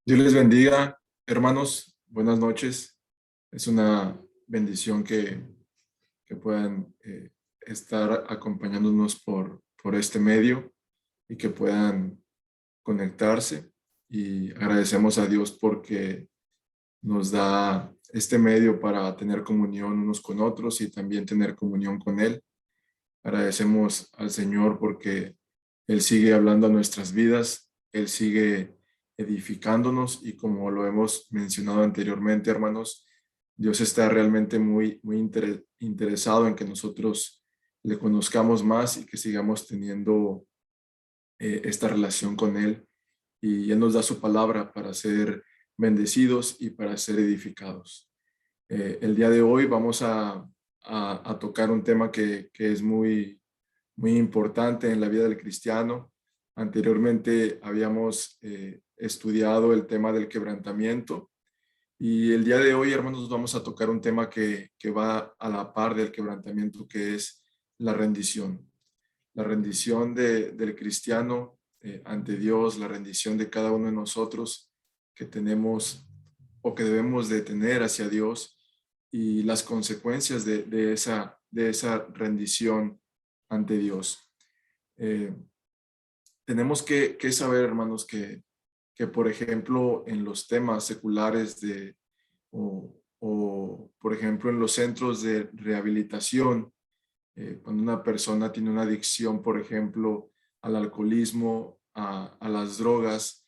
Dios les bendiga, hermanos. Buenas noches. Es una bendición que puedan estar acompañándonos por este medio y que puedan conectarse. Y agradecemos a Dios porque nos da este medio para tener comunión unos con otros y también tener comunión con Él. Agradecemos al Señor porque Él sigue hablando a nuestras vidas, Él sigue edificándonos y como lo hemos mencionado anteriormente, hermanos, Dios está realmente muy interesado en que nosotros le conozcamos más y que sigamos teniendo esta relación con Él. Y Él nos da su palabra para ser bendecidos y para ser edificados. El día de hoy vamos a tocar un tema que es muy importante en la vida del cristiano. Anteriormente habíamos estudiado el tema del quebrantamiento y el día de hoy, hermanos, vamos a tocar un tema que va a la par del quebrantamiento, que es la rendición. La rendición del cristiano ante Dios, la rendición de cada uno de nosotros que tenemos o que debemos de tener hacia Dios y las consecuencias de esa rendición ante Dios. Eh, Tenemos que saber, hermanos, que, por ejemplo, en los temas seculares o, por ejemplo, en los centros de rehabilitación, cuando una persona tiene una adicción, por ejemplo, al alcoholismo, a las drogas,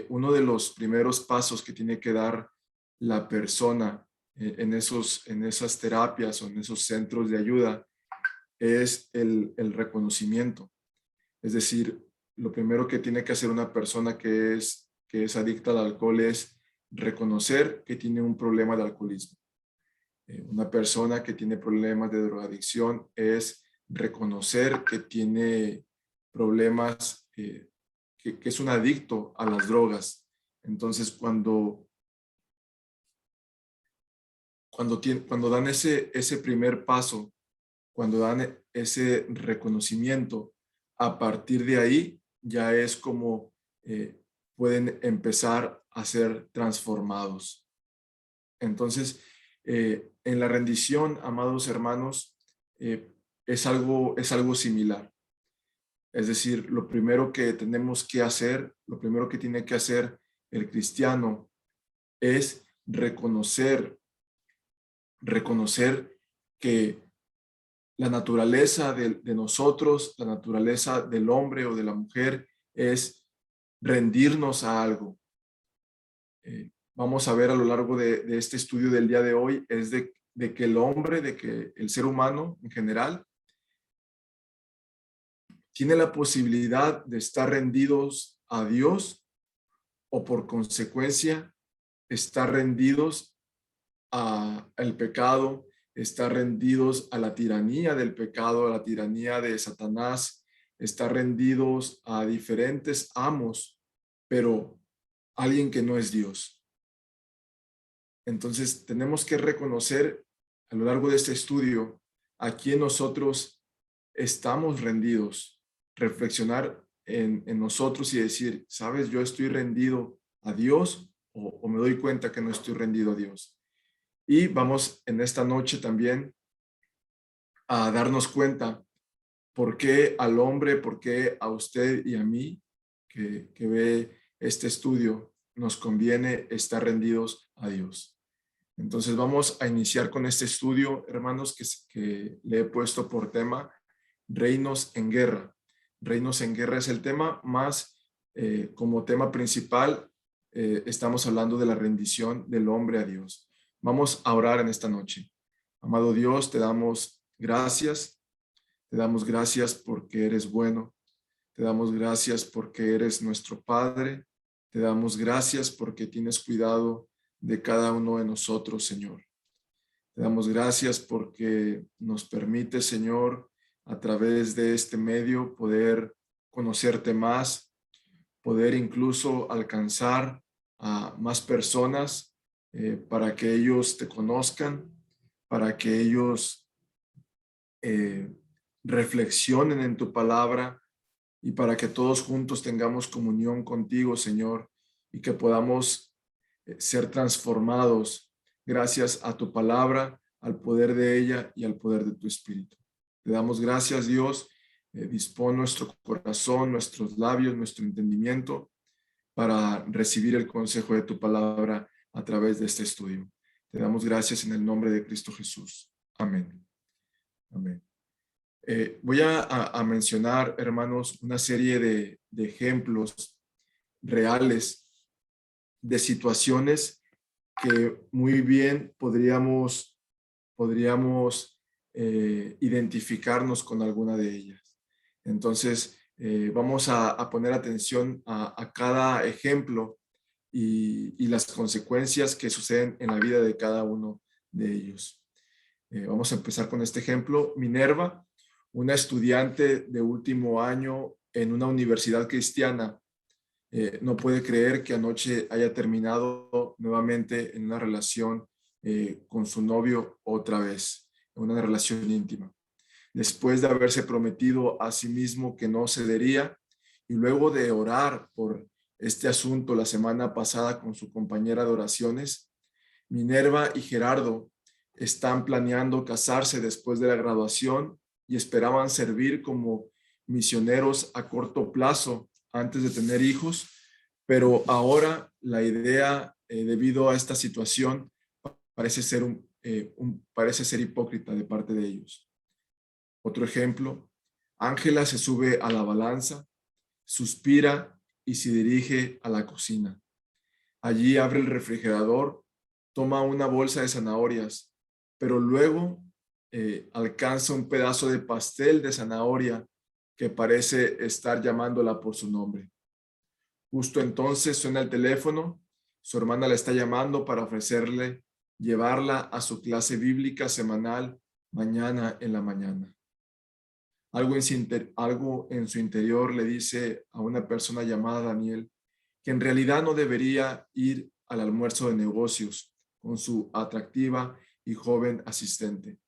uno de los primeros pasos que tiene que dar la persona en esas terapias o en esos centros de ayuda es el reconocimiento. Es decir, lo primero que tiene que hacer una persona que es adicta al alcohol es reconocer que tiene un problema de alcoholismo. Una persona que tiene problemas de drogadicción es reconocer que tiene problemas, que es un adicto a las drogas. Entonces, cuando dan ese primer paso, cuando dan ese reconocimiento, a partir de ahí ya es como pueden empezar a ser transformados. Entonces, en la rendición, amados hermanos, es algo similar. Es decir, lo primero que tenemos que hacer, lo primero que tiene que hacer el cristiano es reconocer que la naturaleza de nosotros, la naturaleza del hombre o de la mujer es rendirnos a algo. Vamos a ver a lo largo de este estudio del día de hoy es de que el hombre, de que el ser humano en general tiene la posibilidad de estar rendidos a Dios o por consecuencia estar rendidos al pecado, estar rendidos a la tiranía del pecado, a la tiranía de Satanás, estar rendidos a diferentes amos, pero alguien que no es Dios. Entonces tenemos que reconocer a lo largo de este estudio a quién nosotros estamos rendidos, reflexionar en nosotros y decir, sabes, yo estoy rendido a Dios o me doy cuenta que no estoy rendido a Dios. Y vamos en esta noche también a darnos cuenta por qué al hombre, por qué a usted y a mí que ve este estudio nos conviene estar rendidos a Dios. Entonces vamos a iniciar con este estudio, hermanos, que le he puesto por tema Reinos en Guerra. Reinos en Guerra es el tema, más como tema principal estamos hablando de la rendición del hombre a Dios. Vamos a orar en esta noche. Amado Dios, te damos gracias porque eres bueno, te damos gracias porque eres nuestro Padre, te damos gracias porque tienes cuidado de cada uno de nosotros, Señor. Te damos gracias porque nos permite, Señor, a través de este medio poder conocerte más, poder incluso alcanzar a más personas para que ellos te conozcan, para que ellos reflexionen en tu palabra y para que todos juntos tengamos comunión contigo, Señor, y que podamos ser transformados gracias a tu palabra, al poder de ella y al poder de tu Espíritu. Te damos gracias, Dios. Dispón nuestro corazón, nuestros labios, nuestro entendimiento para recibir el consejo de tu palabra a través de este estudio. Te damos gracias en el nombre de Cristo Jesús. Amén. Amén. Voy a mencionar, hermanos, una serie de ejemplos reales de situaciones que muy bien podríamos identificarnos con alguna de ellas. Entonces, vamos a poner atención a cada ejemplo y las consecuencias que suceden en la vida de cada uno de ellos. Vamos a empezar con este ejemplo. Minerva, una estudiante de último año en una universidad cristiana, no puede creer que anoche haya terminado nuevamente en una relación con su novio otra vez, en una relación íntima. Después de haberse prometido a sí mismo que no cedería y luego de orar por este asunto la semana pasada con su compañera de oraciones, Minerva y Gerardo están planeando casarse después de la graduación y esperaban servir como misioneros a corto plazo antes de tener hijos, pero ahora la idea, debido a esta situación, parece ser hipócrita de parte de ellos. Otro ejemplo, Ángela se sube a la balanza, suspira y se dirige a la cocina. Allí abre el refrigerador, toma una bolsa de zanahorias, pero luego alcanza un pedazo de pastel de zanahoria que parece estar llamándola por su nombre. Justo entonces suena el teléfono, su hermana la está llamando para ofrecerle llevarla a su clase bíblica semanal mañana en la mañana. Algo en su interior le dice a una persona llamada Daniel que en realidad no debería ir al almuerzo de negocios con su atractiva y joven asistente,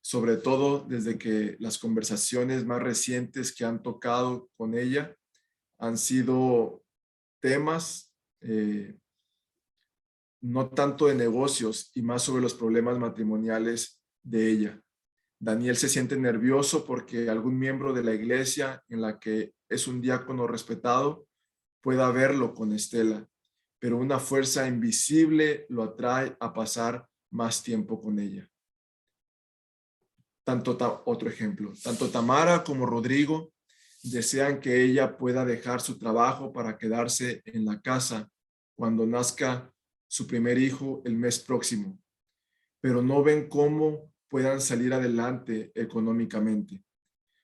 sobre todo desde que las conversaciones más recientes que han tocado con ella han sido temas no tanto de negocios y más sobre los problemas matrimoniales de ella. Daniel se siente nervioso porque algún miembro de la iglesia en la que es un diácono respetado pueda verlo con Estela, pero una fuerza invisible lo atrae a pasar más tiempo con ella. Otro ejemplo, tanto Tamara como Rodrigo desean que ella pueda dejar su trabajo para quedarse en la casa cuando nazca su primer hijo el mes próximo, pero no ven cómo puedan salir adelante económicamente.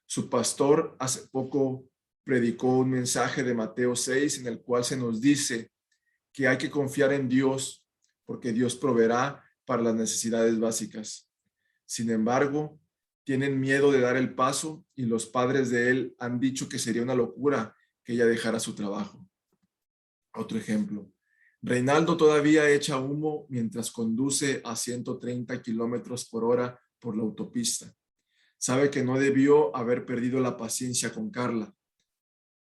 Su pastor hace poco predicó un mensaje de Mateo 6 en el cual se nos dice que hay que confiar en Dios porque Dios proveerá para las necesidades básicas. Sin embargo, tienen miedo de dar el paso y los padres de él han dicho que sería una locura que ella dejara su trabajo. Otro ejemplo. Reinaldo todavía echa humo mientras conduce a 130 kilómetros por hora por la autopista. Sabe que no debió haber perdido la paciencia con Carla,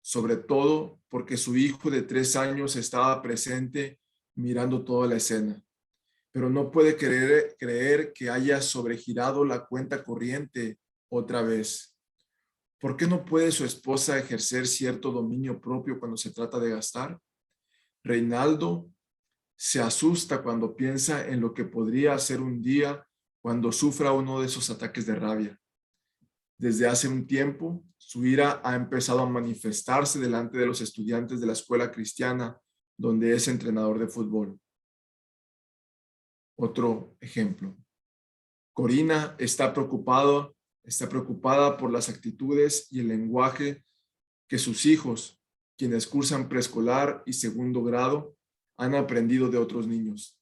sobre todo porque su hijo de 3 años estaba presente mirando toda la escena. Pero no puede creer que haya sobregirado la cuenta corriente otra vez. ¿Por qué no puede su esposa ejercer cierto dominio propio cuando se trata de gastar? Reinaldo se asusta cuando piensa en lo que podría hacer un día cuando sufra uno de esos ataques de rabia. Desde hace un tiempo, su ira ha empezado a manifestarse delante de los estudiantes de la escuela cristiana donde es entrenador de fútbol. Otro ejemplo. Corina está preocupada por las actitudes y el lenguaje que sus hijos, quienes cursan preescolar y segundo grado, han aprendido de otros niños.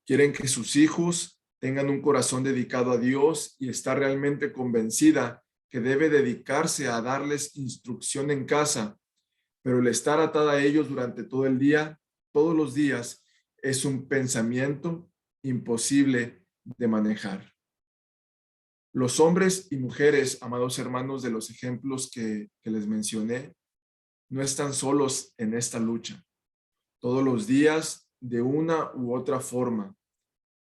Quieren que sus hijos tengan un corazón dedicado a Dios y está realmente convencida que debe dedicarse a darles instrucción en casa, pero el estar atada a ellos durante todo el día todos los días es un pensamiento imposible de manejar. Los hombres y mujeres, amados hermanos, de los ejemplos que les mencioné, no están solos en esta lucha. Todos los días, de una u otra forma,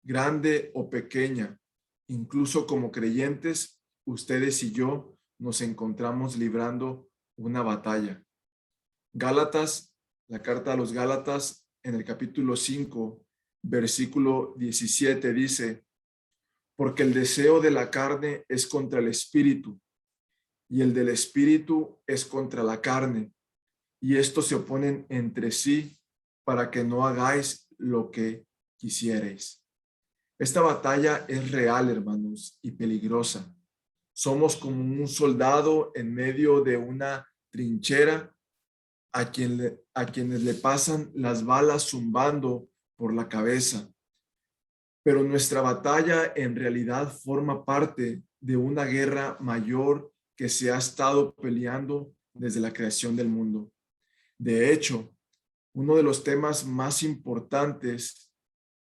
grande o pequeña, incluso como creyentes, ustedes y yo nos encontramos librando una batalla. Gálatas, la carta a los Gálatas, en el capítulo 5, versículo 17 dice: porque el deseo de la carne es contra el espíritu, y el del espíritu es contra la carne, y estos se oponen entre sí para que no hagáis lo que quisierais. Esta batalla es real, hermanos, y peligrosa. Somos como un soldado en medio de una trinchera a quienes le pasan las balas zumbando por la cabeza. Pero nuestra batalla en realidad forma parte de una guerra mayor que se ha estado peleando desde la creación del mundo. De hecho, uno de los temas más importantes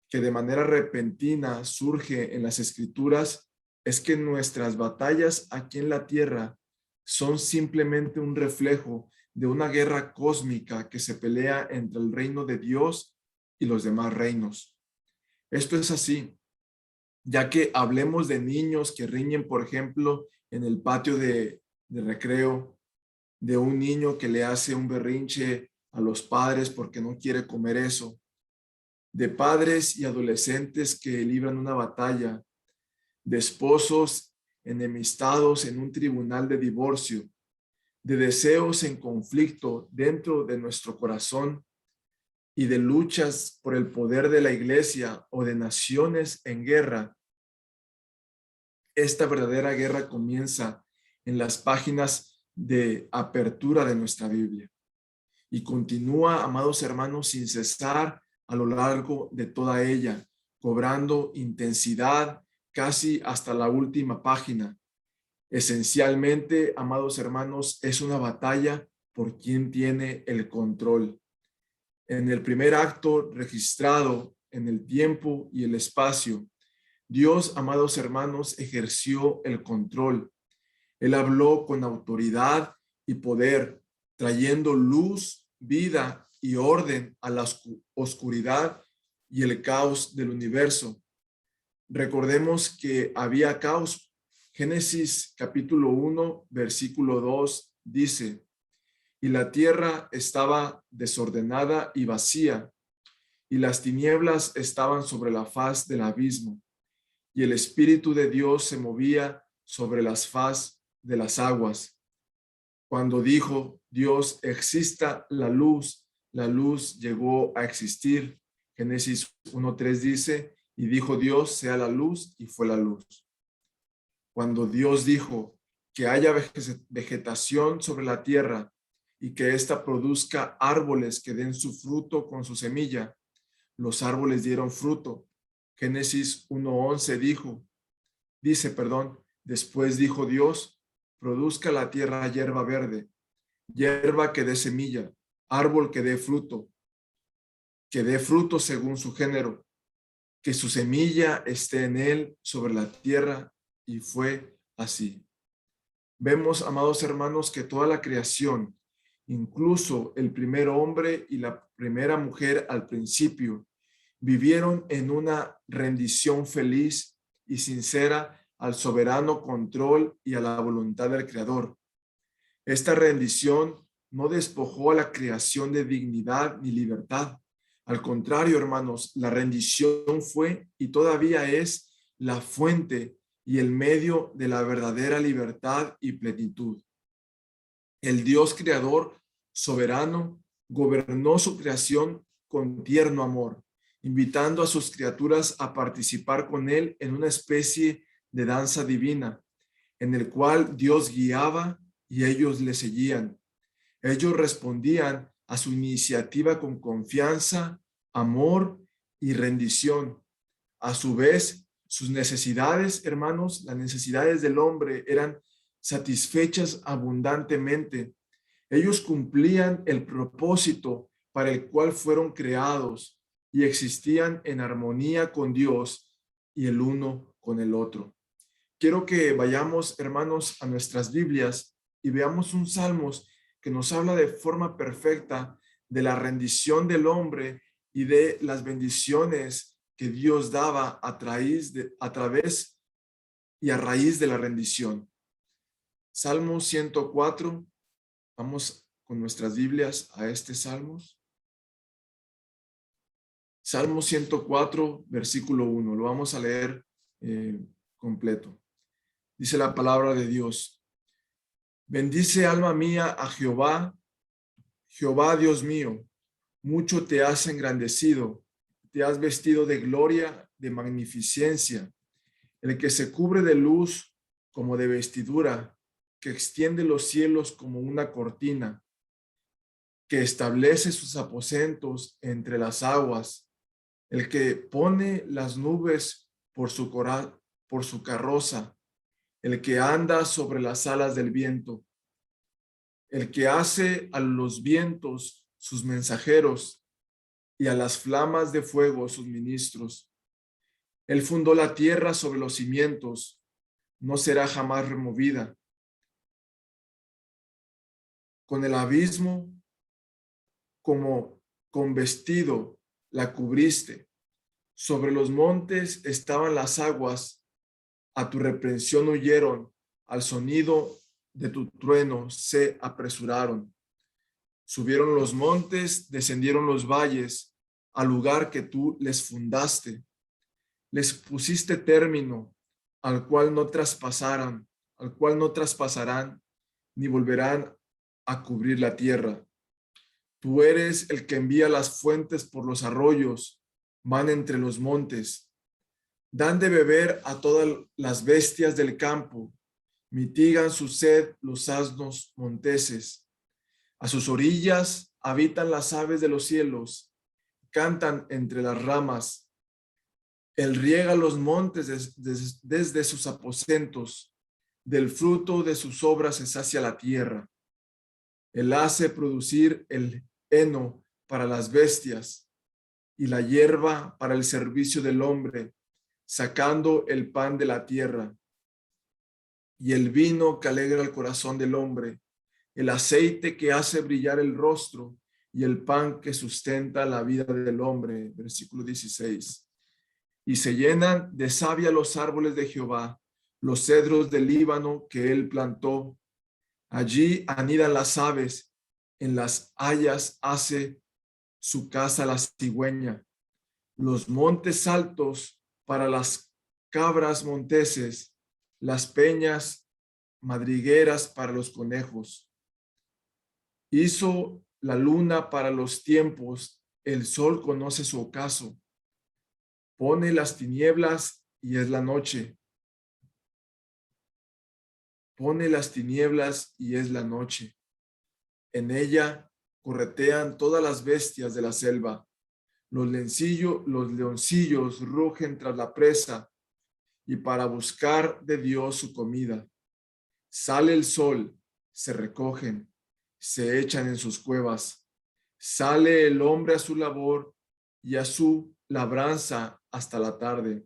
que de manera repentina surge en las Escrituras es que nuestras batallas aquí en la tierra son simplemente un reflejo de una guerra cósmica que se pelea entre el reino de Dios y los demás reinos. Esto es así, ya que hablemos de niños que riñen, por ejemplo, en el patio de recreo, de un niño que le hace un berrinche a los padres porque no quiere comer eso, de padres y adolescentes que libran una batalla, de esposos enemistados en un tribunal de divorcio, de deseos en conflicto dentro de nuestro corazón y de luchas por el poder de la iglesia o de naciones en guerra. Esta verdadera guerra comienza en las páginas de apertura de nuestra Biblia y continúa, amados hermanos, sin cesar a lo largo de toda ella, cobrando intensidad casi hasta la última página. Esencialmente, amados hermanos, es una batalla por quien tiene el control. En el primer acto registrado en el tiempo y el espacio, Dios, amados hermanos, ejerció el control. Él habló con autoridad y poder, trayendo luz, vida y orden a la oscuridad y el caos del universo. Recordemos que había caos. Génesis capítulo 1, versículo 2 dice: y la tierra estaba desordenada y vacía, y las tinieblas estaban sobre la faz del abismo, y el Espíritu de Dios se movía sobre las faz de las aguas. Cuando dijo Dios, exista la luz llegó a existir. Génesis 1:3 dice, y dijo Dios, sea la luz, y fue la luz. Cuando Dios dijo que haya vegetación sobre la tierra y que ésta produzca árboles que den su fruto con su semilla, los árboles dieron fruto. Génesis 1:11 dice, después dijo Dios, produzca la tierra hierba verde, hierba que dé semilla, árbol que dé fruto según su género, que su semilla esté en él sobre la tierra, y fue así. Vemos, amados hermanos, que toda la creación, incluso el primer hombre y la primera mujer al principio, vivieron en una rendición feliz y sincera al soberano control y a la voluntad del Creador. Esta rendición no despojó a la creación de dignidad ni libertad. Al contrario, hermanos, la rendición fue y todavía es la fuente y el medio de la verdadera libertad y plenitud. El Dios creador soberano gobernó su creación con tierno amor, invitando a sus criaturas a participar con él en una especie de danza divina, en el cual Dios guiaba y ellos le seguían. Ellos respondían a su iniciativa con confianza, amor y rendición. A su vez, sus necesidades, hermanos, las necesidades del hombre eran satisfechas abundantemente. Ellos cumplían el propósito para el cual fueron creados y existían en armonía con Dios y el uno con el otro. Quiero que vayamos, hermanos, a nuestras Biblias y veamos un Salmos que nos habla de forma perfecta de la rendición del hombre y de las bendiciones que Dios daba a través y a raíz de la rendición. Salmo 104, vamos con nuestras Biblias a este Salmos. Salmo 104, versículo 1, lo vamos a leer completo. Dice la palabra de Dios: bendice alma mía a Jehová, Jehová Dios mío, mucho te has engrandecido, te has vestido de gloria, de magnificencia, el que se cubre de luz como de vestidura, que extiende los cielos como una cortina, que establece sus aposentos entre las aguas, el que pone las nubes por su carroza, el que anda sobre las alas del viento, el que hace a los vientos sus mensajeros y a las flamas de fuego sus ministros. Él fundó la tierra sobre los cimientos, no será jamás removida. Con el abismo como con vestido la cubriste. Sobre los montes estaban las aguas, a tu reprensión huyeron, al sonido de tu trueno se apresuraron. Subieron los montes, descendieron los valles, al lugar que tú les fundaste. Les pusiste término, al cual no traspasarán, ni volverán a cubrir la tierra. Tú eres el que envía las fuentes por los arroyos, van entre los montes. Dan de beber a todas las bestias del campo, mitigan su sed los asnos monteses. A sus orillas habitan las aves de los cielos, cantan entre las ramas. Él riega los montes desde sus aposentos, del fruto de sus obras se sacia la tierra. Él hace producir el heno para las bestias y la hierba para el servicio del hombre, sacando el pan de la tierra y el vino que alegra el corazón del hombre, el aceite que hace brillar el rostro y el pan que sustenta la vida del hombre. Versículo 16. Y se llenan de savia los árboles de Jehová, los cedros del Líbano que él plantó. Allí anidan las aves, en las hayas hace su casa la cigüeña. Los montes altos para las cabras monteses, las peñas madrigueras para los conejos. Hizo la luna para los tiempos, el sol conoce su ocaso. Pone las tinieblas y es la noche. Pone las tinieblas y es la noche. En ella corretean todas las bestias de la selva. Los leoncillos rugen tras la presa y para buscar de Dios su comida. Sale el sol, se recogen, se echan en sus cuevas. Sale el hombre a su labor y a su labranza hasta la tarde.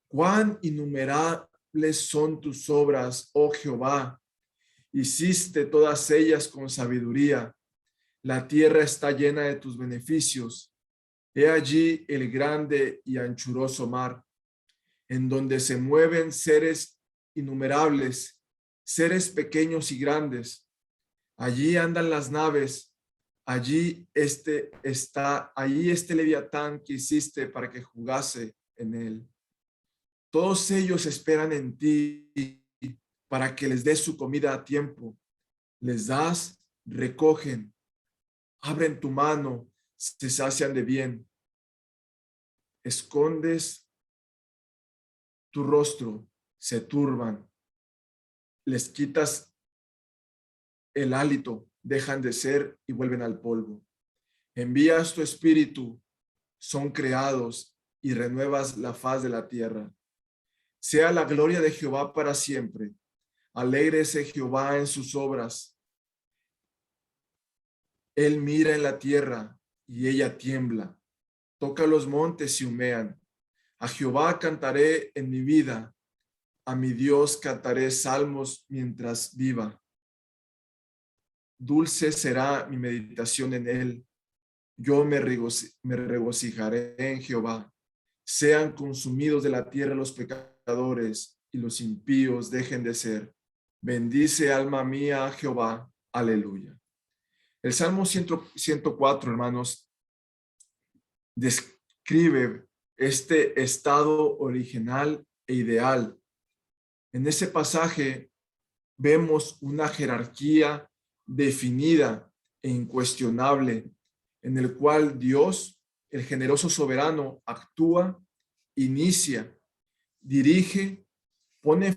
Cuán innumerables son tus obras, oh Jehová. Hiciste todas ellas con sabiduría. La tierra está llena de tus beneficios. He allí el grande y anchuroso mar, en donde se mueven seres innumerables, seres pequeños y grandes. Allí andan las naves. Allí este leviatán que hiciste para que jugase en él. Todos ellos esperan en ti para que les des su comida a tiempo. Les das, recogen, abren tu mano, se sacian de bien. Escondes tu rostro, se turban. Les quitas el hálito, dejan de ser y vuelven al polvo. Envías tu espíritu, son creados y renuevas la faz de la tierra. Sea la gloria de Jehová para siempre. Alégrese Jehová en sus obras. Él mira en la tierra y ella tiembla. Toca los montes y humean. A Jehová cantaré en mi vida. A mi Dios cantaré salmos mientras viva. Dulce será mi meditación en él. Yo me regocijaré en Jehová. Sean consumidos de la tierra los pecadores y los impíos dejen de ser. Bendice alma mía a Jehová. Aleluya. El Salmo 104, hermanos, describe este estado original e ideal. En ese pasaje vemos una jerarquía definida e incuestionable en el cual Dios, el generoso soberano, actúa, inicia, dirige, pone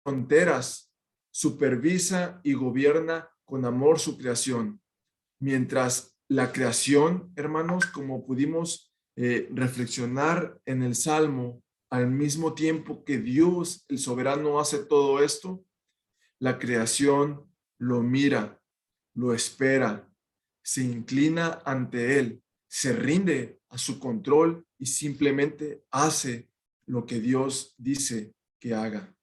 fronteras, supervisa y gobierna con amor su creación. Mientras la creación, hermanos, como pudimos reflexionar en el Salmo, al mismo tiempo que Dios, el soberano, hace todo esto, la creación lo mira, lo espera, se inclina ante él, se rinde a su control y simplemente hace lo que Dios dice que haga.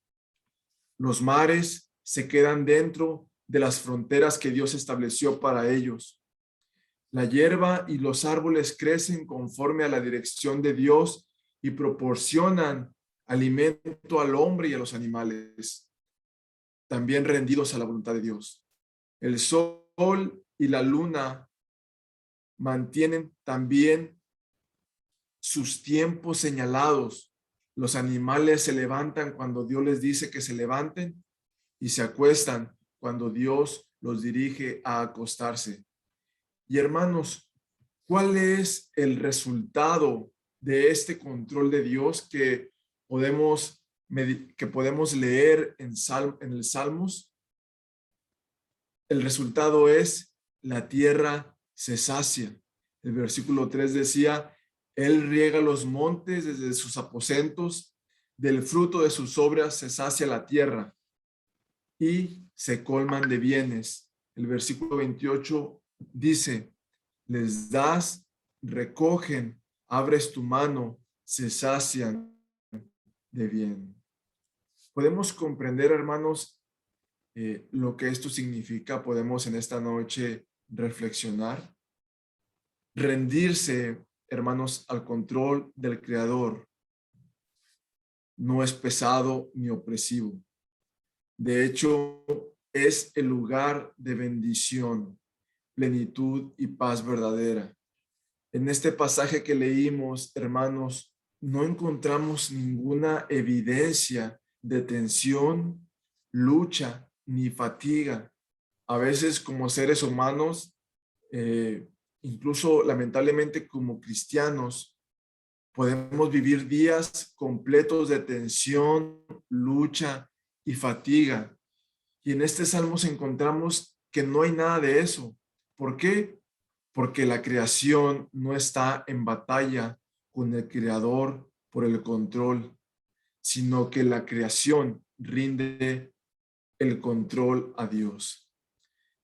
Los mares se quedan dentro de las fronteras que Dios estableció para ellos. La hierba y los árboles crecen conforme a la dirección de Dios y proporcionan alimento al hombre y a los animales, también rendidos a la voluntad de Dios. El sol y la luna mantienen también sus tiempos señalados. Los animales se levantan cuando Dios les dice que se levanten y se acuestan cuando Dios los dirige a acostarse. Y hermanos, ¿cuál es el resultado de este control de Dios que podemos leer en el Salmos? El resultado es la tierra se sacia. El versículo 3 decía, Él riega los montes desde sus aposentos, del fruto de sus obras se sacia la tierra y se colman de bienes. El versículo 28 dice, les das, recogen, abres tu mano, se sacian de bien. Podemos comprender, hermanos, lo que esto significa. Podemos en esta noche reflexionar, rendirse, hermanos, al control del Creador. No es pesado ni opresivo. De hecho, es el lugar de bendición, plenitud y paz verdadera. En este pasaje que leímos, hermanos, no encontramos ninguna evidencia de tensión, lucha ni fatiga. A veces como seres humanos, incluso lamentablemente como cristianos, podemos vivir días completos de tensión, lucha y fatiga. Y en este salmo encontramos que no hay nada de eso. ¿Por qué? Porque la creación no está en batalla con el Creador por el control, sino que la creación rinde el control a Dios.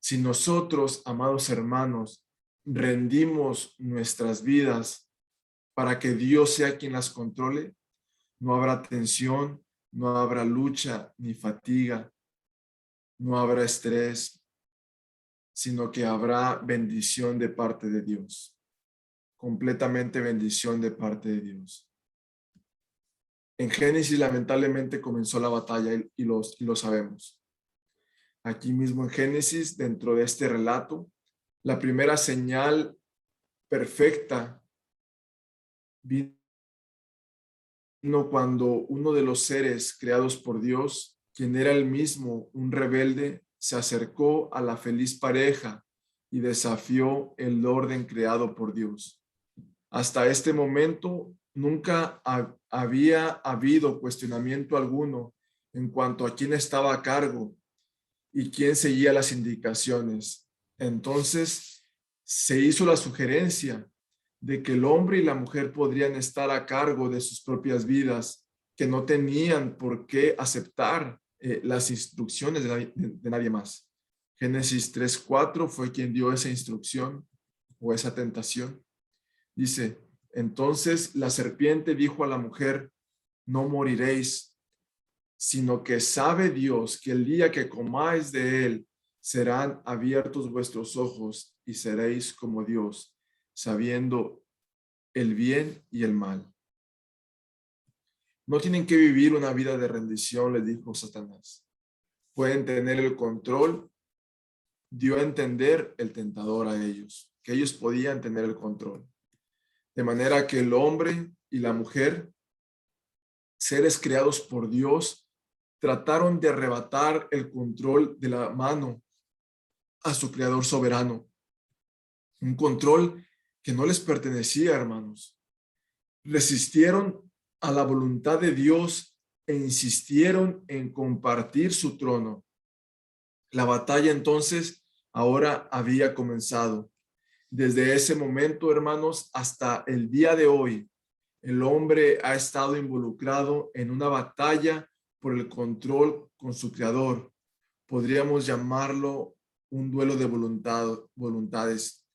Si nosotros, amados hermanos, rendimos nuestras vidas para que Dios sea quien las controle, no habrá tensión, no habrá lucha ni fatiga, no habrá estrés, sino que habrá bendición de parte de Dios. Completamente bendición de parte de Dios. En Génesis lamentablemente comenzó la batalla y lo sabemos. Aquí mismo en Génesis, dentro de este relato, la primera señal perfecta vino cuando uno de los seres creados por Dios, quien era el mismo un rebelde, se acercó a la feliz pareja y desafió el orden creado por Dios. Hasta este momento nunca había habido cuestionamiento alguno en cuanto a quién estaba a cargo y quién seguía las indicaciones. Entonces se hizo la sugerencia de que el hombre y la mujer podrían estar a cargo de sus propias vidas, que no tenían por qué aceptar las instrucciones de nadie más. Génesis 3:4 fue quien dio esa instrucción. o esa tentación. Dice, entonces la serpiente dijo a la mujer, no moriréis, sino que sabe Dios que el día que comáis de él, serán abiertos vuestros ojos y seréis como Dios, sabiendo el bien y el mal. No tienen que vivir una vida de rendición, les dijo Satanás. Pueden tener el control. Dio a entender el tentador a ellos, que ellos podían tener el control. De manera que el hombre y la mujer, seres creados por Dios, trataron de arrebatar el control de la mano a su creador soberano. Un control que no les pertenecía, hermanos. Resistieron a la voluntad de Dios e insistieron en compartir su trono. La batalla entonces ahora había comenzado. Desde ese momento, hermanos, hasta el día de hoy, el hombre ha estado involucrado en una batalla por el control con su creador. Podríamos llamarlo un duelo de voluntades.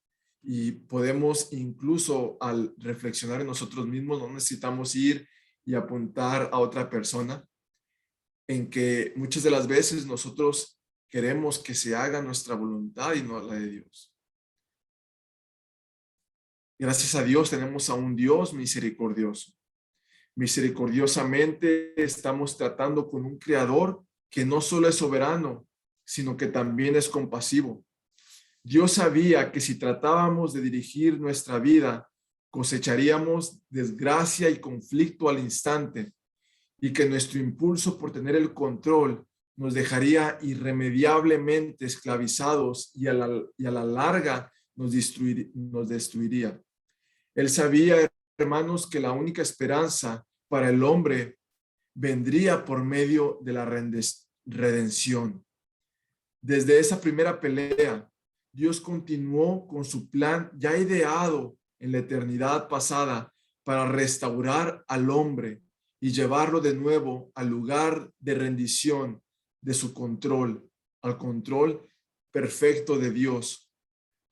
Y podemos incluso al reflexionar en nosotros mismos, no necesitamos ir y apuntar a otra persona, en que muchas de las veces nosotros queremos que se haga nuestra voluntad y no la de Dios. Gracias a Dios tenemos a un Dios misericordioso. Misericordiosamente estamos tratando con un creador que no solo es soberano, sino que también es compasivo. Dios sabía que si tratábamos de dirigir nuestra vida, cosecharíamos desgracia y conflicto al instante, y que nuestro impulso por tener el control nos dejaría irremediablemente esclavizados y a la larga nos destruiría. Él sabía, hermanos, que la única esperanza para el hombre vendría por medio de la redención. Desde esa primera pelea, Dios continuó con su plan ya ideado en la eternidad pasada para restaurar al hombre y llevarlo de nuevo al lugar de rendición de su control, al control perfecto de Dios.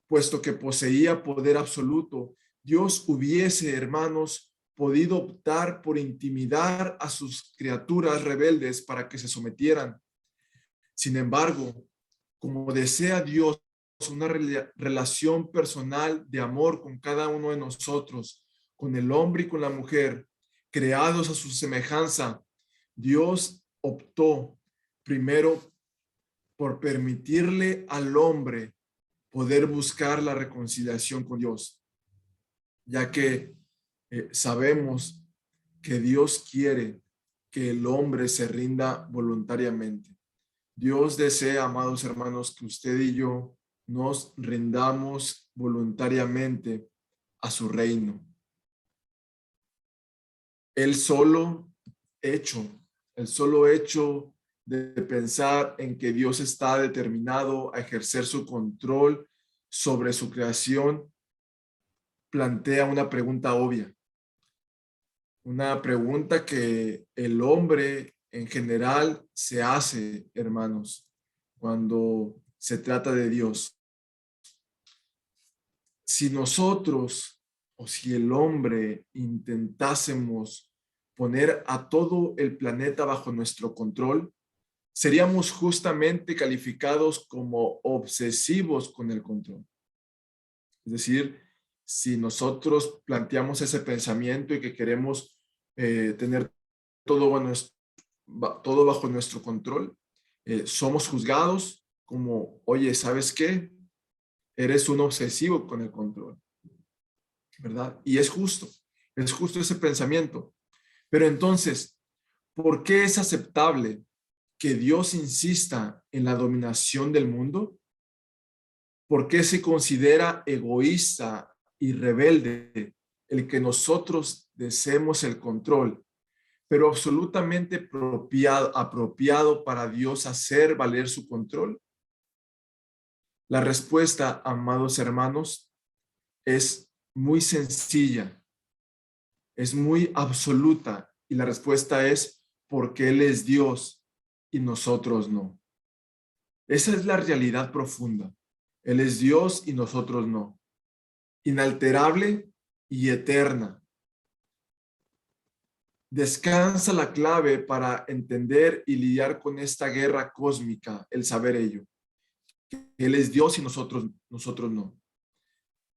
Puesto que poseía poder absoluto, Dios hubiese, hermanos, podido optar por intimidar a sus criaturas rebeldes para que se sometieran. Sin embargo, como desea Dios una relación personal de amor con cada uno de nosotros, con el hombre y con la mujer, creados a su semejanza, Dios optó primero por permitirle al hombre poder buscar la reconciliación con Dios, ya que sabemos que Dios quiere que el hombre se rinda voluntariamente. Dios desea, amados hermanos, que usted y yo nos rindamos voluntariamente a su reino. El solo hecho de pensar en que Dios está determinado a ejercer su control sobre su creación plantea una pregunta obvia. Una pregunta que el hombre en general se hace, hermanos, cuando se trata de Dios. Si nosotros o si el hombre intentásemos poner a todo el planeta bajo nuestro control, seríamos justamente calificados como obsesivos con el control. Es decir, si nosotros planteamos ese pensamiento y que queremos tener todo bajo nuestro control, somos juzgados como, oye, ¿sabes qué? Eres un obsesivo con el control, ¿verdad? Y es justo ese pensamiento. Pero entonces, ¿por qué es aceptable que Dios insista en la dominación del mundo? ¿Por qué se considera egoísta y rebelde el que nosotros deseemos el control, pero absolutamente apropiado para Dios hacer valer su control? La respuesta, amados hermanos, es muy sencilla, es muy absoluta, y la respuesta es porque Él es Dios y nosotros no. Esa es la realidad profunda. Él es Dios y nosotros no. inalterable y eterna. Descansa la clave para entender y lidiar con esta guerra cósmica, el saber ello. Él es Dios y nosotros no.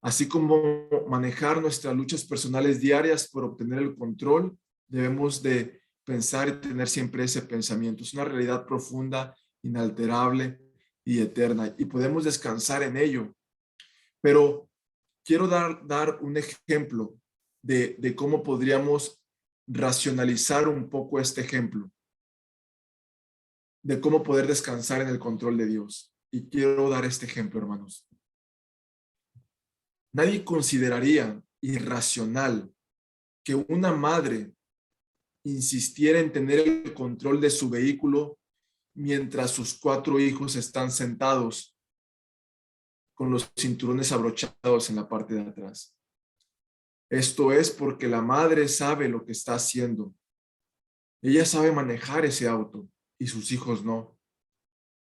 Así como manejar nuestras luchas personales diarias por obtener el control, debemos de pensar y tener siempre ese pensamiento. Es una realidad profunda, inalterable y eterna, y podemos descansar en ello. Pero quiero dar un ejemplo de cómo podríamos racionalizar un poco este ejemplo, de cómo poder descansar en el control de Dios. Y quiero dar este ejemplo, hermanos. Nadie consideraría irracional que una madre insistiera en tener el control de su vehículo mientras sus 4 hijos están sentados con los cinturones abrochados en la parte de atrás. Esto es porque la madre sabe lo que está haciendo. Ella sabe manejar ese auto y sus hijos no.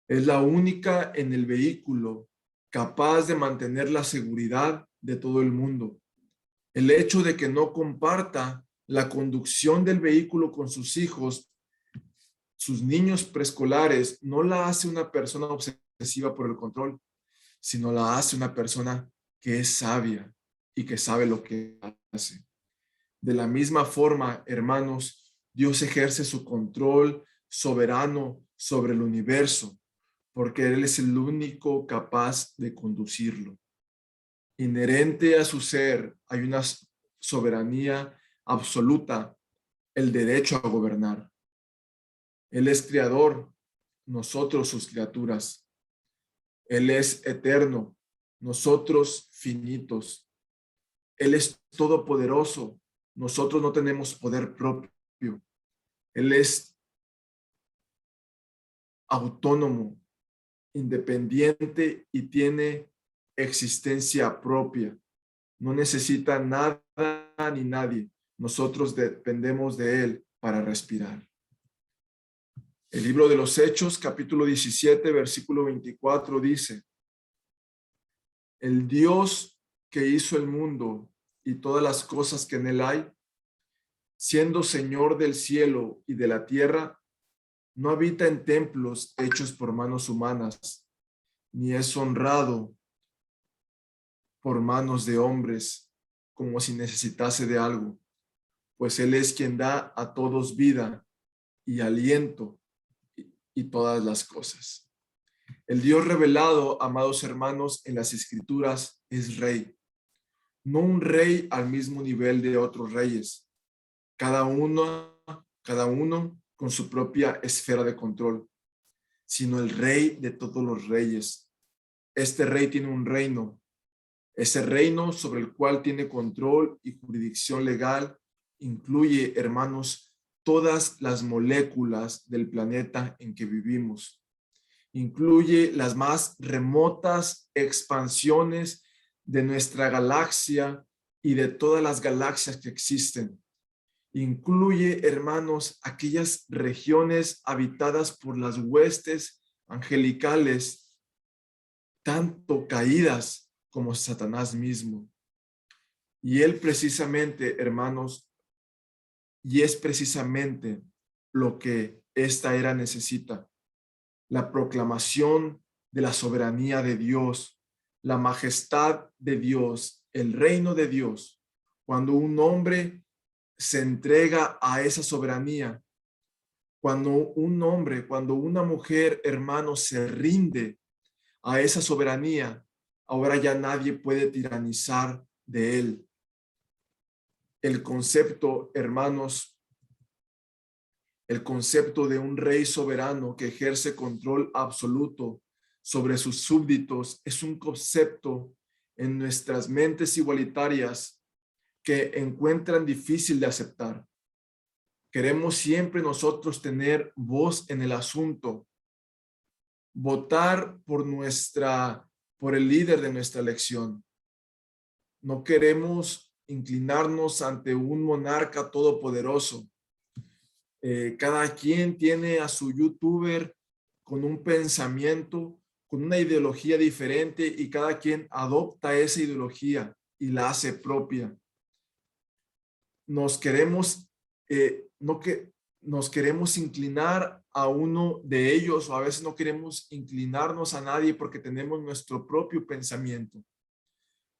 Es la única en el vehículo capaz de mantener la seguridad de todo el mundo. El hecho de que no comparta la conducción del vehículo con sus hijos, sus niños preescolares, no la hace una persona obsesiva por el control, sino la hace una persona que es sabia y que sabe lo que hace. De la misma forma, hermanos, Dios ejerce su control soberano sobre el universo, porque Él es el único capaz de conducirlo. Inherente a su ser hay una soberanía absoluta, el derecho a gobernar. Él es creador, nosotros sus criaturas. Él es eterno, nosotros finitos. Él es todopoderoso, nosotros no tenemos poder propio. Él es autónomo, independiente y tiene existencia propia. No necesita nada ni nadie. Nosotros dependemos de Él para respirar. El libro de los Hechos, capítulo 17, versículo 24, dice: el Dios que hizo el mundo y todas las cosas que en él hay, siendo Señor del cielo y de la tierra, no habita en templos hechos por manos humanas, ni es honrado por manos de hombres como si necesitase de algo, pues Él es quien da a todos vida y aliento y todas las cosas. El Dios revelado, amados hermanos, en las Escrituras es Rey, no un rey al mismo nivel de otros reyes, cada uno con su propia esfera de control, sino el Rey de todos los reyes. Este rey tiene un reino, ese reino sobre el cual tiene control y jurisdicción legal, incluye, hermanos, todas las moléculas del planeta en que vivimos. Incluye las más remotas expansiones de nuestra galaxia y de todas las galaxias que existen. Incluye, hermanos, aquellas regiones habitadas por las huestes angelicales, tanto caídas como Satanás mismo. Y él precisamente, hermanos, y es precisamente lo que esta era necesita: la proclamación de la soberanía de Dios, la majestad de Dios, el reino de Dios. Cuando un hombre se entrega a esa soberanía, cuando cuando una mujer, hermano, se rinde a esa soberanía, ahora ya nadie puede tiranizar de él. El concepto, hermanos, el concepto de un rey soberano que ejerce control absoluto sobre sus súbditos es un concepto en nuestras mentes igualitarias que encuentran difícil de aceptar. Queremos siempre nosotros tener voz en el asunto, votar por el líder de nuestra elección. No queremos inclinarnos ante un monarca todopoderoso. Cada quien tiene a su youtuber con un pensamiento, con una ideología diferente, y cada quien adopta esa ideología y la hace propia. Nos queremos, nos queremos inclinar a uno de ellos, o a veces no queremos inclinarnos a nadie porque tenemos nuestro propio pensamiento.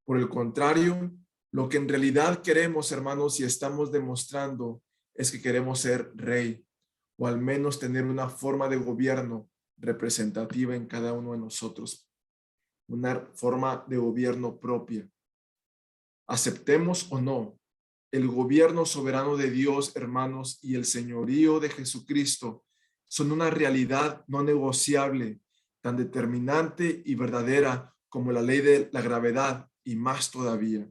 Por el contrario, lo que en realidad queremos, hermanos, y estamos demostrando, es que queremos ser rey, o al menos tener una forma de gobierno representativa en cada uno de nosotros, una forma de gobierno propia. Aceptemos o no, el gobierno soberano de Dios, hermanos, y el señorío de Jesucristo son una realidad no negociable, tan determinante y verdadera como la ley de la gravedad, y más todavía.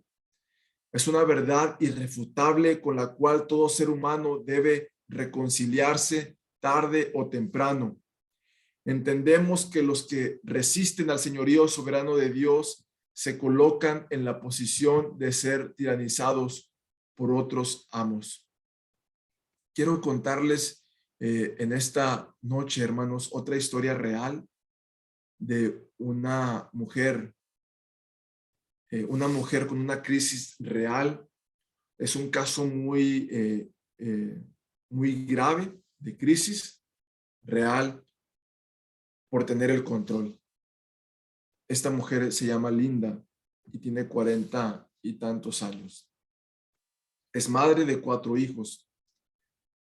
Es una verdad irrefutable con la cual todo ser humano debe reconciliarse tarde o temprano. Entendemos que los que resisten al señorío soberano de Dios se colocan en la posición de ser tiranizados por otros amos. Quiero contarles en esta noche, hermanos, otra historia real de una mujer con una crisis real. Es un caso muy grave de crisis real por tener el control. Esta mujer se llama Linda y tiene 40 y tantos años. Es madre de 4 hijos.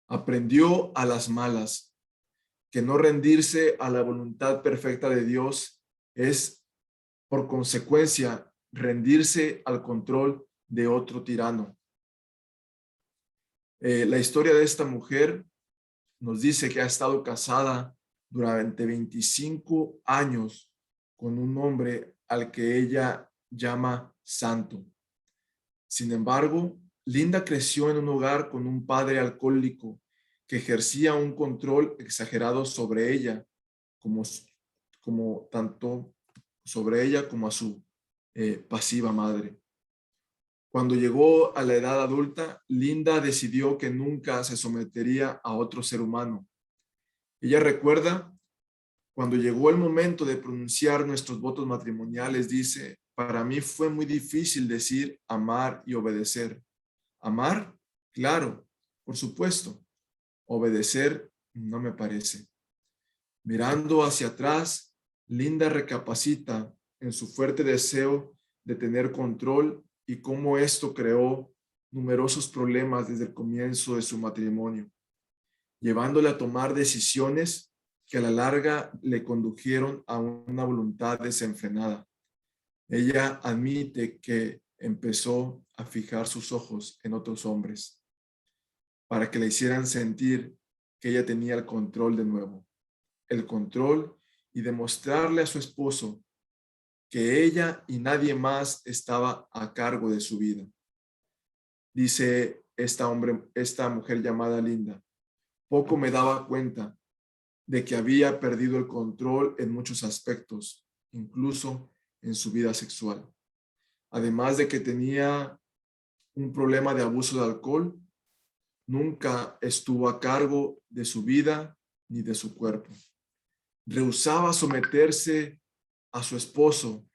Aprendió a las malas que no rendirse a la voluntad perfecta de Dios es, por consecuencia, rendirse al control de otro tirano. La historia de esta mujer nos dice que ha estado casada durante 25 años con un hombre al que ella llama santo. Sin embargo, Linda creció en un hogar con un padre alcohólico que ejercía un control exagerado sobre ella, como tanto sobre ella como a su pasiva madre. Cuando llegó a la edad adulta, Linda decidió que nunca se sometería a otro ser humano. Ella recuerda, cuando llegó el momento de pronunciar nuestros votos matrimoniales, dice: para mí fue muy difícil decir amar y obedecer. Amar, claro, por supuesto. Obedecer, no me parece. Mirando hacia atrás, Linda recapacita en su fuerte deseo de tener control y cómo esto creó numerosos problemas desde el comienzo de su matrimonio, llevándole a tomar decisiones que a la larga le condujeron a una voluntad desenfrenada. Ella admite que empezó a fijar sus ojos en otros hombres para que le hicieran sentir que ella tenía el control de nuevo, el control, y demostrarle a su esposo que ella y nadie más estaba a cargo de su vida. Dice esta mujer llamada Linda: poco me daba cuenta de que había perdido el control en muchos aspectos, incluso en su vida sexual. Además de que tenía un problema de abuso de alcohol, nunca estuvo a cargo de su vida ni de su cuerpo. Rehusaba someterse a su esposo,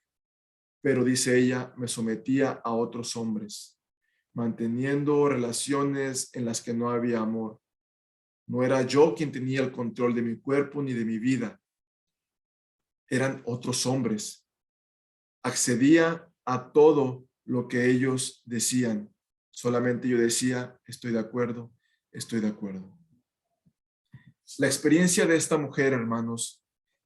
pero dice ella, me sometía a otros hombres, manteniendo relaciones en las que no había amor. No era yo quien tenía el control de mi cuerpo ni de mi vida. Eran otros hombres. Accedía a todo lo que ellos decían. Solamente yo decía, estoy de acuerdo, estoy de acuerdo. La experiencia de esta mujer, hermanos,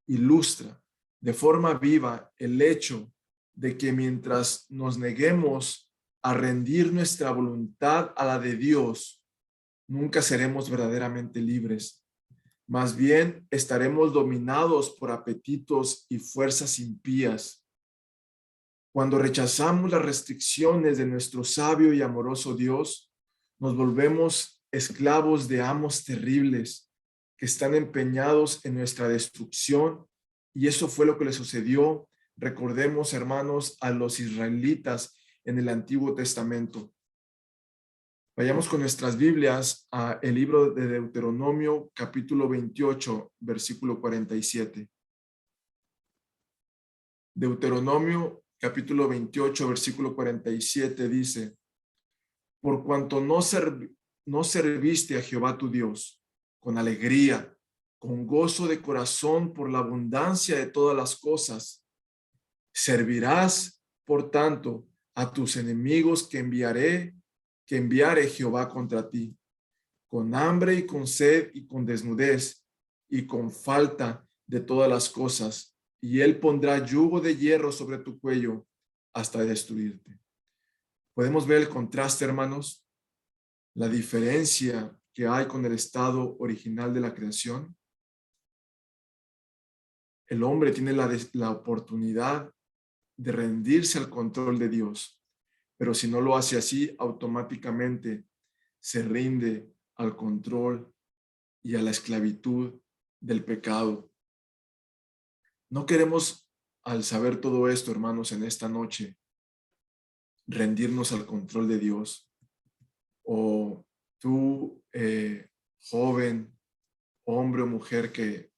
ilustra de forma viva el hecho de que mientras nos neguemos a rendir nuestra voluntad a la de Dios, nunca seremos verdaderamente libres. Más bien estaremos dominados por apetitos y fuerzas impías. Cuando rechazamos las restricciones de nuestro sabio y amoroso Dios, nos volvemos esclavos de amos terribles que están empeñados en nuestra destrucción, y eso fue lo que le sucedió, recordemos, hermanos, a los israelitas en el Antiguo Testamento. Vayamos con nuestras Biblias a el libro de Deuteronomio, capítulo 28, versículo 47. Deuteronomio capítulo 28, versículo 47 dice: por cuanto no serviste a Jehová tu Dios con alegría, con gozo de corazón por la abundancia de todas las cosas, servirás, por tanto, a tus enemigos que enviare Jehová contra ti, con hambre y con sed y con desnudez y con falta de todas las cosas, y él pondrá yugo de hierro sobre tu cuello hasta destruirte. Podemos ver el contraste, hermanos, la diferencia que hay con el estado original de la creación. El hombre tiene la oportunidad de rendirse al control de Dios, pero si no lo hace así, automáticamente se rinde al control y a la esclavitud del pecado. No queremos, al saber todo esto, hermanos, en esta noche, rendirnos al control de Dios. O tú, joven, hombre o mujer que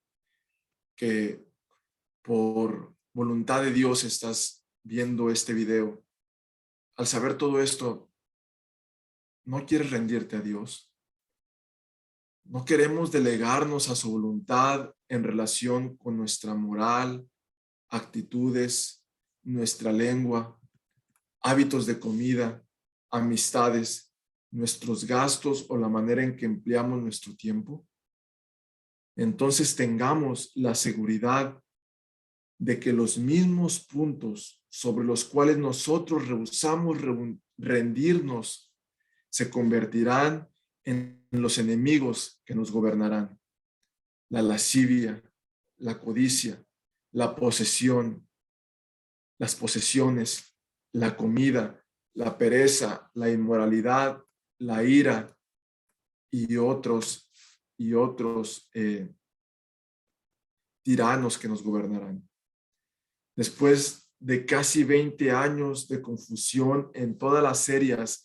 por voluntad de Dios estás viendo este video, al saber todo esto, ¿no quieres rendirte a Dios? ¿No queremos delegarnos a su voluntad en relación con nuestra moral, actitudes, nuestra lengua, hábitos de comida, amistades, nuestros gastos o la manera en que empleamos nuestro tiempo? Entonces tengamos la seguridad de que los mismos puntos sobre los cuales nosotros rehusamos rendirnos se convertirán en los enemigos que nos gobernarán. La lascivia, la codicia, la posesión, las posesiones, la comida, la pereza, la inmoralidad, la ira y otros tiranos que nos gobernarán. Después de casi 20 años de confusión en todas las áreas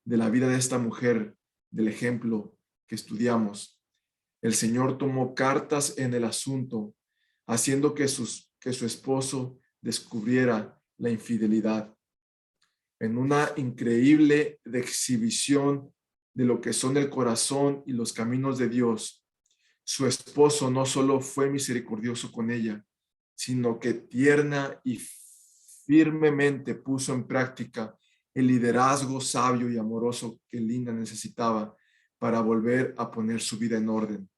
de la vida de esta mujer, del ejemplo que estudiamos, el Señor tomó cartas en el asunto, haciendo que su esposo descubriera la infidelidad. En una increíble exhibición de lo que son el corazón y los caminos de Dios, su esposo no solo fue misericordioso con ella, sino que tierna y firmemente puso en práctica el liderazgo sabio y amoroso que Linda necesitaba para volver a poner su vida en orden.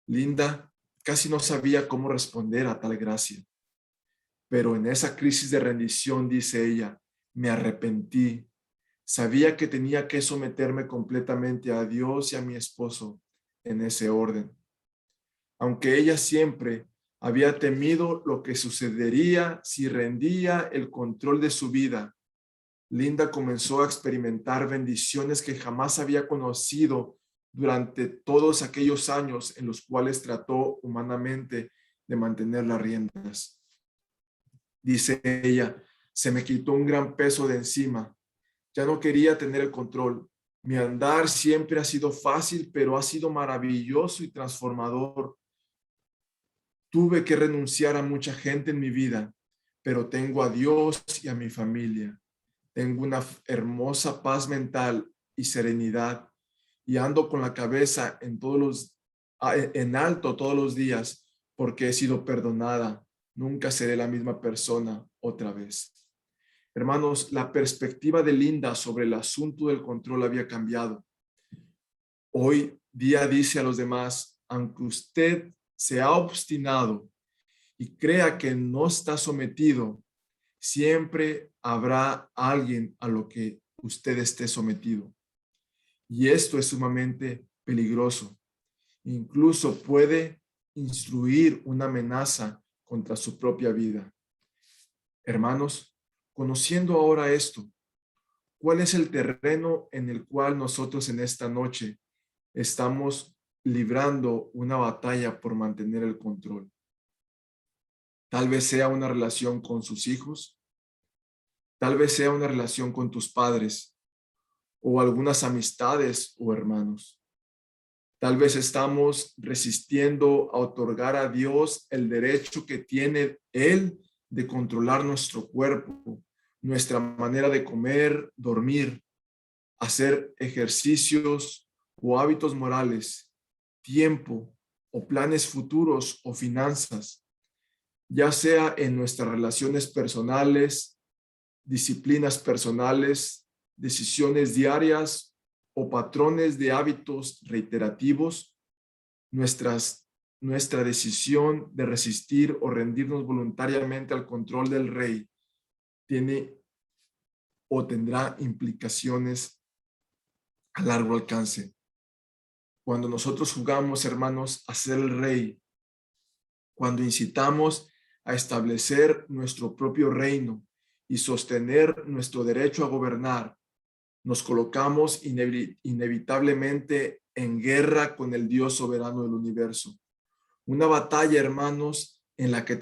Linda casi no sabía cómo responder a tal gracia, pero en esa crisis de rendición, dice ella, me arrepentí. Sabía que tenía que someterme completamente a Dios y a mi esposo en ese orden. Aunque ella siempre había temido lo que sucedería si rendía el control de su vida, Linda comenzó a experimentar bendiciones que jamás había conocido durante todos aquellos años en los cuales trató humanamente de mantener las riendas. Dice ella, se me quitó un gran peso de encima. Ya no quería tener el control. Mi andar siempre ha sido fácil, pero ha sido maravilloso y transformador. Tuve que renunciar a mucha gente en mi vida, pero tengo a Dios y a mi familia. Tengo una hermosa paz mental y serenidad y ando con la cabeza en alto todos los días porque he sido perdonada. Nunca seré la misma persona otra vez. Hermanos, la perspectiva de Linda sobre el asunto del control había cambiado. Hoy día dice a los demás, aunque usted se ha obstinado y crea que no está sometido, siempre habrá alguien a lo que usted esté sometido. Y esto es sumamente peligroso. Incluso puede instruir una amenaza contra su propia vida. Hermanos, conociendo ahora esto, ¿cuál es el terreno en el cual nosotros en esta noche estamos librando una batalla por mantener el control? Tal vez sea una relación con sus hijos, tal vez sea una relación con tus padres o algunas amistades o hermanos. Tal vez estamos resistiendo a otorgar a Dios el derecho que tiene Él de controlar nuestro cuerpo, nuestra manera de comer, dormir, hacer ejercicios o hábitos morales, tiempo o planes futuros o finanzas, ya sea en nuestras relaciones personales, disciplinas personales, decisiones diarias o patrones de hábitos reiterativos, nuestra decisión de resistir o rendirnos voluntariamente al control del rey tiene o tendrá implicaciones a largo alcance. Cuando nosotros jugamos, hermanos, a ser el rey, cuando incitamos a establecer nuestro propio reino y sostener nuestro derecho a gobernar, nos colocamos inevitablemente en guerra con el Dios soberano del universo. Una batalla, hermanos, en la que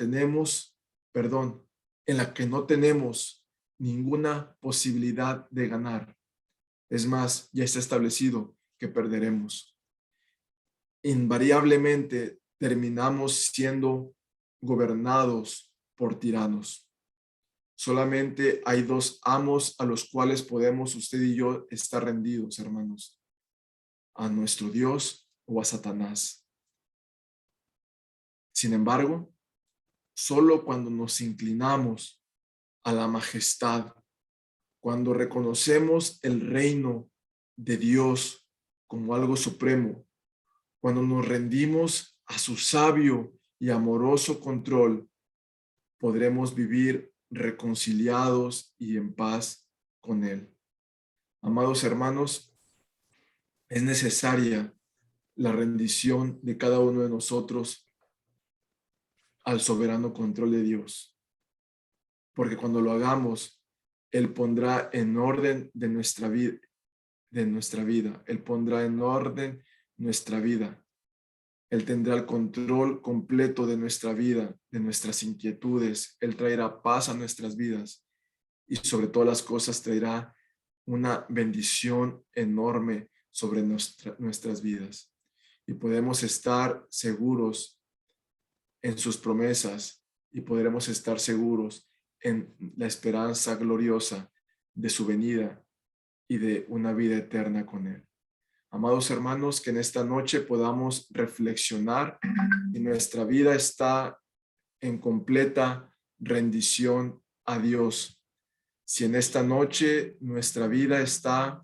no tenemos ninguna posibilidad de ganar. Es más, ya está establecido que perderemos. Invariablemente terminamos siendo gobernados por tiranos. Solamente hay dos amos a los cuales podemos usted y yo estar rendidos, hermanos: a nuestro Dios o a Satanás. Sin embargo, solo cuando nos inclinamos a la majestad, cuando reconocemos el reino de Dios como algo supremo, cuando nos rendimos a su sabio y amoroso control, podremos vivir reconciliados y en paz con Él. Amados hermanos, es necesaria la rendición de cada uno de nosotros al soberano control de Dios, porque cuando lo hagamos, Él pondrá en orden de nuestra vida, Él pondrá en orden nuestra vida. Él tendrá el control completo de nuestra vida, de nuestras inquietudes. Él traerá paz a nuestras vidas y sobre todas las cosas traerá una bendición enorme sobre nuestras vidas. Y podemos estar seguros en sus promesas y podremos estar seguros en la esperanza gloriosa de su venida y de una vida eterna con Él. Amados hermanos, que en esta noche podamos reflexionar y nuestra vida está en completa rendición a Dios. Si en esta noche nuestra vida está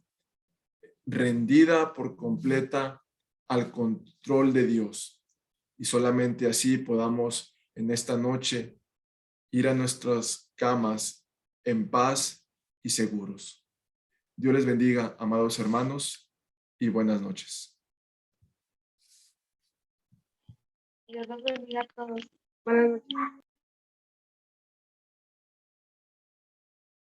rendida por completa al control de Dios, y solamente así podamos en esta noche ir a nuestras camas en paz y seguros. Dios les bendiga, amados hermanos, y buenas noches. Dios los bendiga a todos. Buenas noches.